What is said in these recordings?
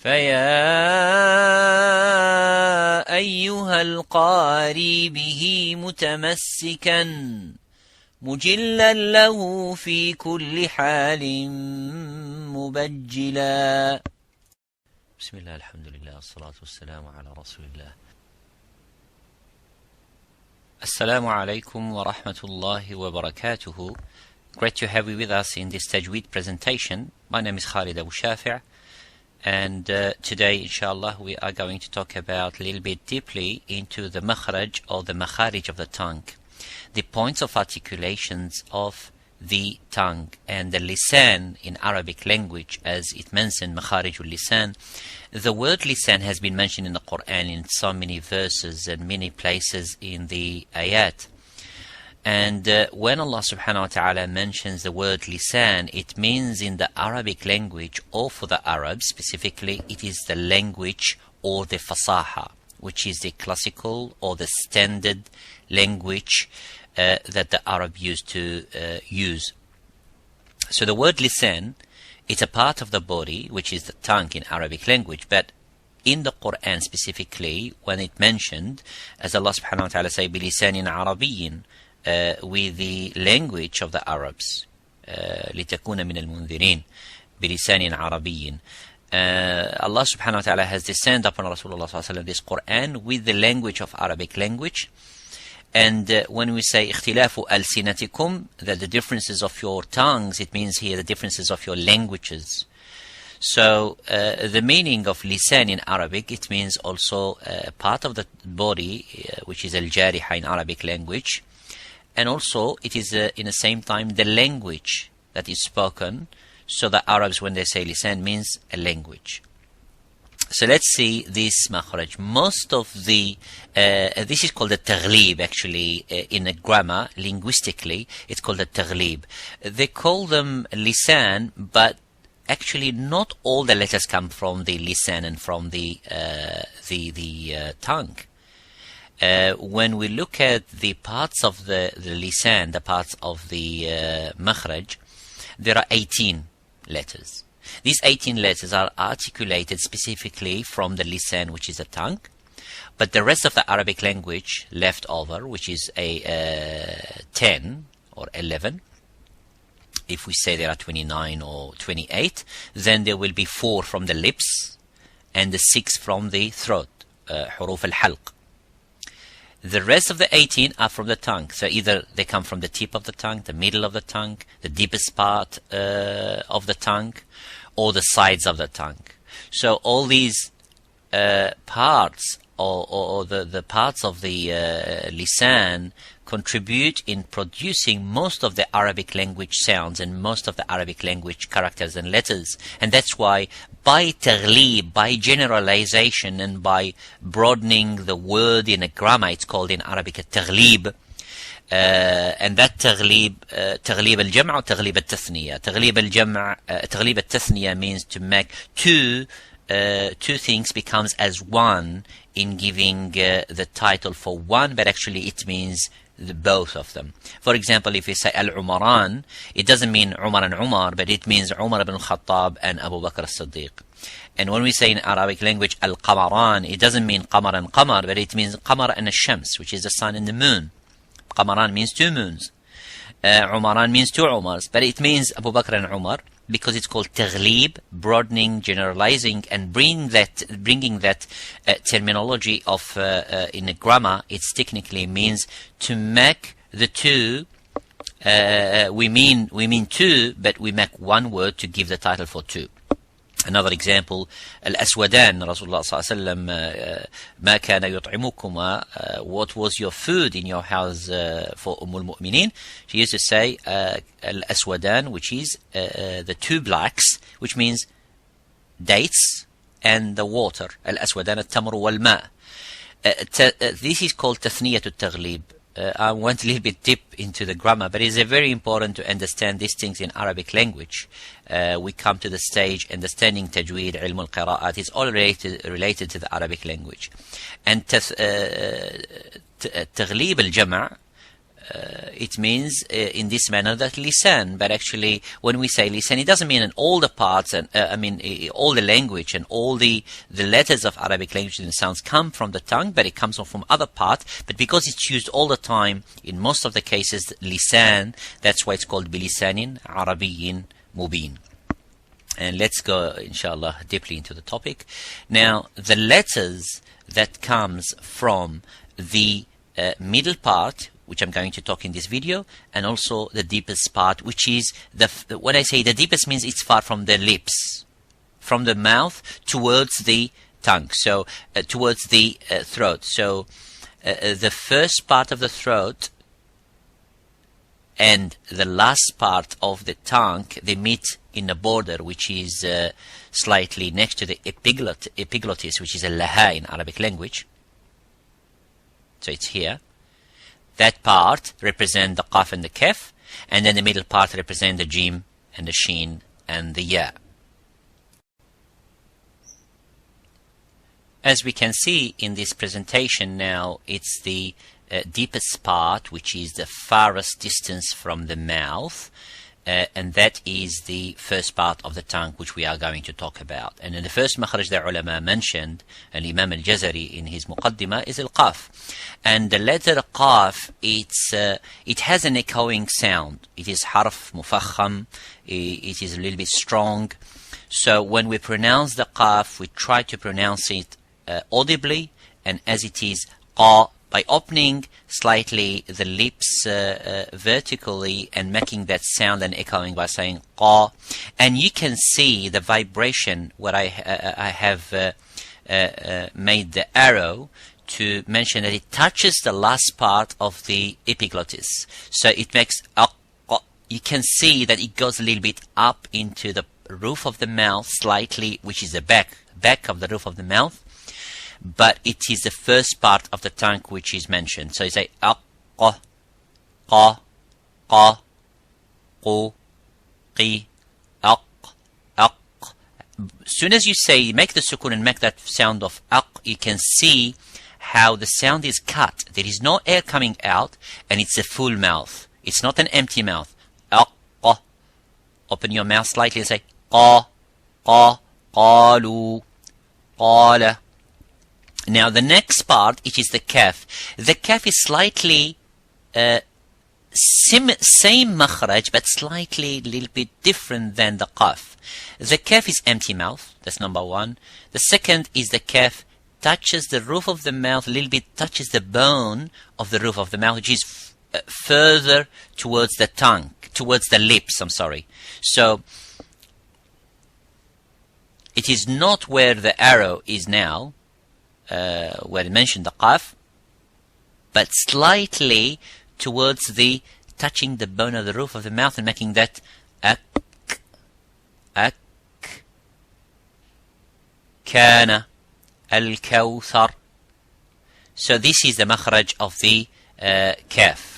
فيا أيها القاري به متمسكا مجلا له في كل حال مبجلا. بسم الله الحمد لله والصلاة والسلام على رسول الله. Assalamu alaikum wa rahmatullahi wa barakatuhu. Great to have you with us in this Tajweed presentation. My name is Khalid Abu Shafi', and today inshallah we are going to talk about a little bit deeply into the Makhraj or the Makharij of the tongue, the points of articulations of the tongue, and the lisan in Arabic language, as it mentioned, Makharijul lisan. The word lisan has been mentioned in the Quran in so many verses and many places in the ayat. And when Allah subhanahu wa ta'ala mentions the word lisan, it means in the Arabic language, or for the Arabs specifically, it is the language or the fasaha, which is the classical or the standard language that the Arab used to use. So the word lisan, it's a part of the body, which is the tongue in Arabic language, but in the Quran specifically, when it mentioned, as Allah subhanahu wa ta'ala say, بِلِسَانٍ عَرَبِيٍّ, with the language of the Arabs, لِتَكُونَ مِنَ الْمُنذِرِينَ بِلِسَانٍ عَرَبِيٍّ. Allah subhanahu wa ta'ala has descended upon Rasulullah sallallahu alaihi wasallam this Quran with the language of Arabic language. And when we say اختلاف ألسنتكم, that the differences of your tongues, it means here the differences of your languages. So the meaning of lisan in Arabic, it means also part of the body, which is al-jariha in Arabic language. And also it is in the same time the language that is spoken. So the Arabs, when they say lisan, means a language. So let's see this makhraj. Most of the this is called the taghlib, actually, in a grammar, linguistically it's called the taghlib. They call them lisan, but actually not all the letters come from the lisan and from the tongue. When we look at the parts of the lisan, the parts of the makhraj, there are 18 letters. These 18 letters are articulated specifically from the lisan, which is the tongue, but the rest of the Arabic language left over, which is a 10 or 11. If we say there are 29 or 28, then there will be 4 from the lips and the 6 from the throat, huruf al-halq. The rest of the 18 are from the tongue. So either they come from the tip of the tongue, the middle of the tongue, the deepest part of the tongue, or the sides of the tongue. So all these parts or the parts of the lisan contribute in producing most of the Arabic language sounds and most of the Arabic language characters and letters. And that's why by taghlib, by generalization and by broadening the word in a grammar, it's called in Arabic a taghlib. And that taghlib al-jam' or taghlib al-tathniya. Taghlib al-tathniya means to make two things becomes as one in giving the title for one, but actually it means both of them. For example, if we say Al-Umaran, it doesn't mean Umar and Umar, but it means Umar ibn Khattab and Abu Bakr as-Siddiq. And when we say in Arabic language Al-Qamaran, it doesn't mean Qamar and Qamar, but it means Qamar and Ash-Shams, which is the sun and the moon. Qamaran means 2 moons. Umaran means 2 Umars, but it means Abu Bakr and Umar, because it's called taghlib, broadening, generalizing, and bringing that terminology of in a grammar. It's technically means to make the two. We mean 2, but we make one word to give the title for 2. Another example, Al-Aswadan, Rasulullah sallallahu alaihi wasallam, ما كان يطعمكما, what was your food in your house for Al-Mu'mineen? She used to say Al-Aswadan, which is the 2 blacks, which means dates and the water. Al-Aswadan al-tamru wal-ma. This is called tathniyat al-taghlib. I went a little bit deep into the grammar, but it's very important to understand these things in Arabic language. We come to the stage understanding Tajweed, ilm al-qira'at, it's all related to the Arabic language. And taghlib al-jam', it means in this manner that lisan, but actually when we say lisan, it doesn't mean in all the parts, and all the language and all the letters of Arabic language and sounds come from the tongue, but it comes from other parts. But because it's used all the time, in most of the cases, lisan, that's why it's called bilisanin Arabiyyin mubin. And let's go, inshallah, deeply into the topic. Now, the letters that comes from the middle part, which I'm going to talk in this video, and also the deepest part, which is when I say the deepest, means it's far from the lips, from the mouth towards the tongue, so towards the throat. So the first part of the throat and the last part of the tongue, they meet in a border which is slightly next to the epiglottis, which is a laha in Arabic language. So it's here. That part represents the qaf and the kaf, and then the middle part represents the jim and the sheen and the ya. As we can see in this presentation now, it's the deepest part, which is the farthest distance from the mouth, and that is the first part of the tongue, which we are going to talk about. And in the first makhraj the ulama mentioned, and Imam al-Jazari in his muqaddimah, is al-qaf. And the letter qaf, it has an echoing sound. It is harf mufakham, it is a little bit strong. So when we pronounce the qaf, we try to pronounce it audibly and as it is, qa, by opening slightly the lips vertically and making that sound and echoing by saying qa. And you can see the vibration where I have made the arrow to mention that it touches the last part of the epiglottis. So it makes you can see that it goes a little bit up into the roof of the mouth slightly, which is the back of the roof of the mouth. But it is the first part of the tongue which is mentioned. So you say qa, qa, qa, qu, qi, aq. As soon as you say, make the sukun and make that sound of aq, you can see how the sound is cut. There is no air coming out, and it's a full mouth. It's not an empty mouth. Aq, qa. Open your mouth slightly and say qa, qa, qalu, qala. Now the next part, it is the kaf. The kaf is slightly same makhraj, but slightly a little bit different than the qaf. The kaf is empty mouth. That's number one. The second is the kaf touches the roof of the mouth, a little bit touches the bone of the roof of the mouth, which is further towards the tongue, towards the lips, I'm sorry. So it is not where the arrow is now, where it mentioned the qaf, but slightly towards the touching the bone of the roof of the mouth and making that ak, ak, kana, al-kawthar. So this is the makhraj of the kaf.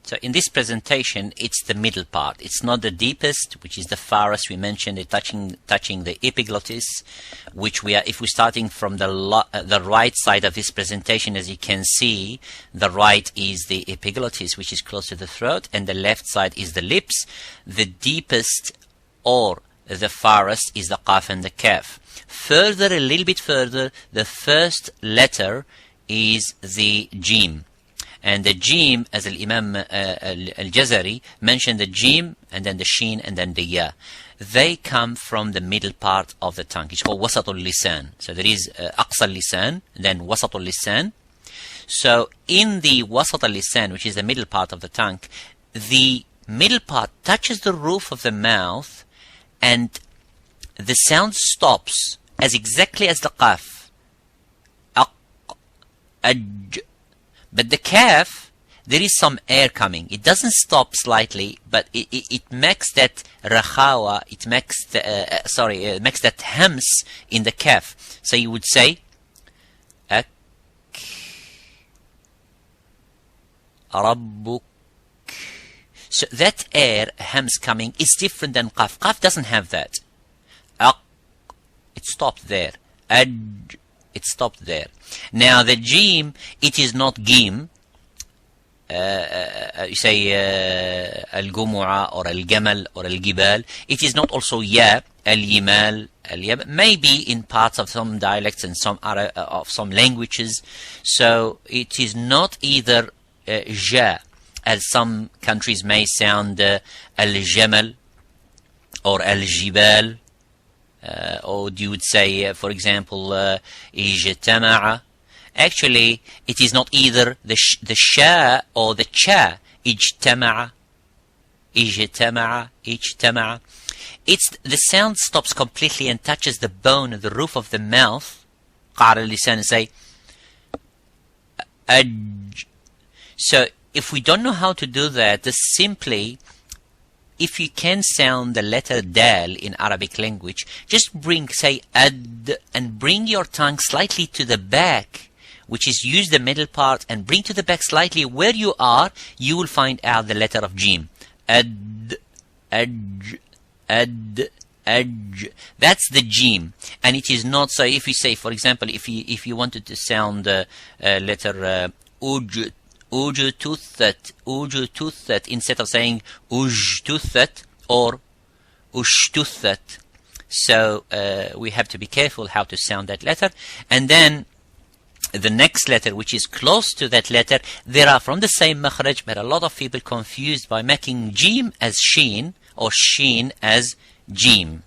So in this presentation, it's the middle part. It's not the deepest, which is the farthest. We mentioned it touching the epiglottis, which we are. If we're starting from the right side of this presentation, as you can see, the right is the epiglottis, which is close to the throat, and the left side is the lips. The deepest or the farthest is the qaf and the kaf. Further, a little bit further, the first letter is the jim. And the jim, as Imam al-Jazari mentioned, the jim and then the sheen and then the ya, they come from the middle part of the tongue. It's called wasatul lisan. So there is aqsa lisan, then wasatul lisan. So in the wasatul lisan, which is the middle part of the tongue, the middle part touches the roof of the mouth, and the sound stops as exactly as the qaf. Aq, aj. But the kaf, there is some air coming. It doesn't stop slightly, but it makes that rakhawa, it makes the, makes that hams in the kaf. So you would say, ak, rabbuk. So that air, hams coming, is different than qaf. Qaf doesn't have that. Ak, it stopped there. Aj, It stopped there. Now the jim, it is not gim. You say al-gumu'a or al-gamal or al-gibal. It is not also ya, al-yimal, al-yab. Maybe in parts of some dialects and some of some languages. So it is not either ja, as some countries may sound al-jamal or al-jibal, or you would say, for example, ijtama'a. Actually, it is not either the sha or the cha. Ijtama'a, ijtama'a, ijtama'a. It's the sound stops completely and touches the bone of the roof of the mouth. قعر اللسان and say aj. So if we don't know how to do that, just simply, if you can sound the letter dal in Arabic language, just say ad and bring your tongue slightly to the back, which is use the middle part and bring to the back slightly where you are, you will find out the letter of jim. Ad, aj, ad, aj. That's the jim. And it is not, so if you say, for example, if you wanted to sound the letter uj, ujtuthat, instead of saying ujtuthat or ushtuthat. So we have to be careful how to sound that letter. And then the next letter, which is close to that letter, there are from the same makhraj, but a lot of people confused by making jim as sheen or sheen as jim.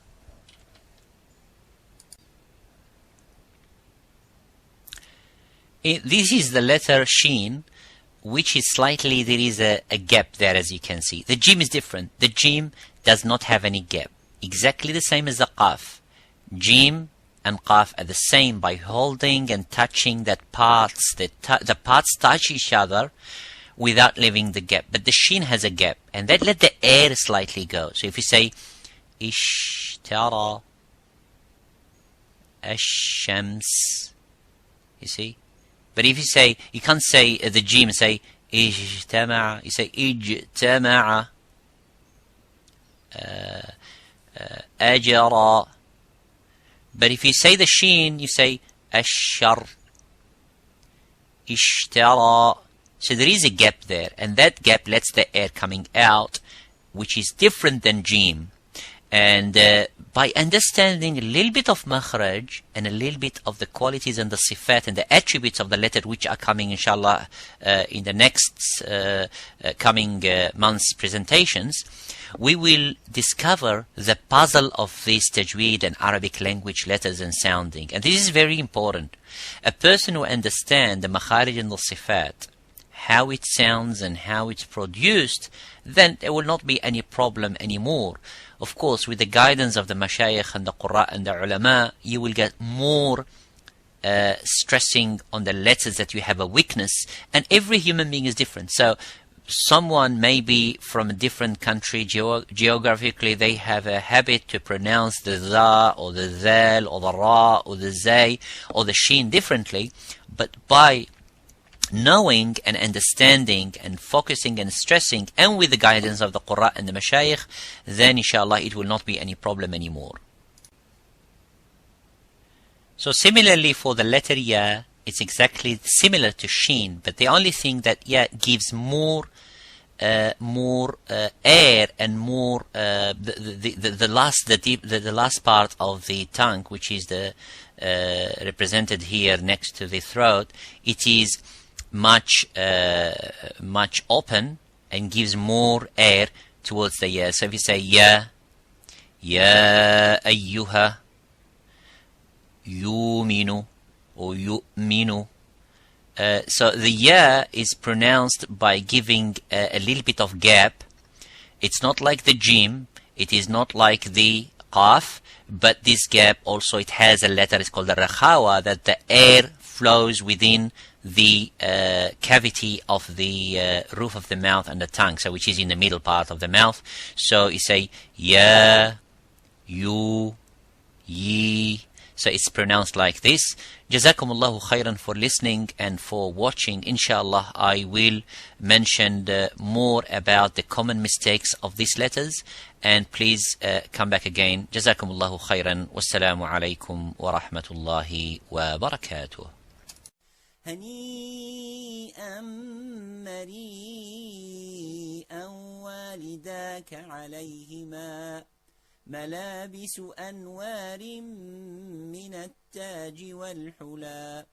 This is the letter sheen, which is slightly, there is a gap there, as you can see. The jim is different. The jim does not have any gap. Exactly the same as the qaf. Jim and qaf are the same by holding and touching that parts. The parts touch each other without leaving the gap. But the sheen has a gap, and that let the air slightly go. So if you say ishtara ash-shams, you see? But if you say, you can't say the jim, say ijtama'a, you say ijtama'a, ajara. But if you say the sheen, you say ashar, ishtara. So there is a gap there, and that gap lets the air coming out, which is different than jim. And by understanding a little bit of makhraj and a little bit of the qualities and the sifat and the attributes of the letter, which are coming inshallah in the next coming months presentations, we will discover the puzzle of this Tajweed and Arabic language letters and sounding. And this is very important. A person who understands the makharij and the sifat, how it sounds and how it's produced, then there will not be any problem anymore. Of course, with the guidance of the mashayikh and the qurra and the ulama, you will get more stressing on the letters that you have a weakness, and every human being is different. So someone may be from a different country, geographically they have a habit to pronounce the za or the zal or the ra or the zay or the sheen differently, but by knowing and understanding and focusing and stressing, and with the guidance of the qurra and the mashayikh, then inshallah it will not be any problem anymore. So similarly for the letter ya, it's exactly similar to sheen, but the only thing that ya gives more air and more the last part of the tongue, which is the represented here next to the throat, it is much open and gives more air towards the ya. So if you say ya ayyuha, yuminu or yu'minu, so the ya is pronounced by giving a little bit of gap. It's not like the jim, it is not like the qaf, but this gap also, it has a letter, it's called the rakhawa, that the air flows within the cavity of the roof of the mouth and the tongue, so which is in the middle part of the mouth. So you say ya, you, ye. So it's pronounced like this. Jazakumullahu khairan for listening and for watching. Inshallah, I will mention more about the common mistakes of these letters. And please come back again. Jazakumullahu khairan. Wassalamu alaikum wa rahmatullahi wa barakatuh. هنيئا مريئا والداك عليهما ملابس أنوار من التاج والحلى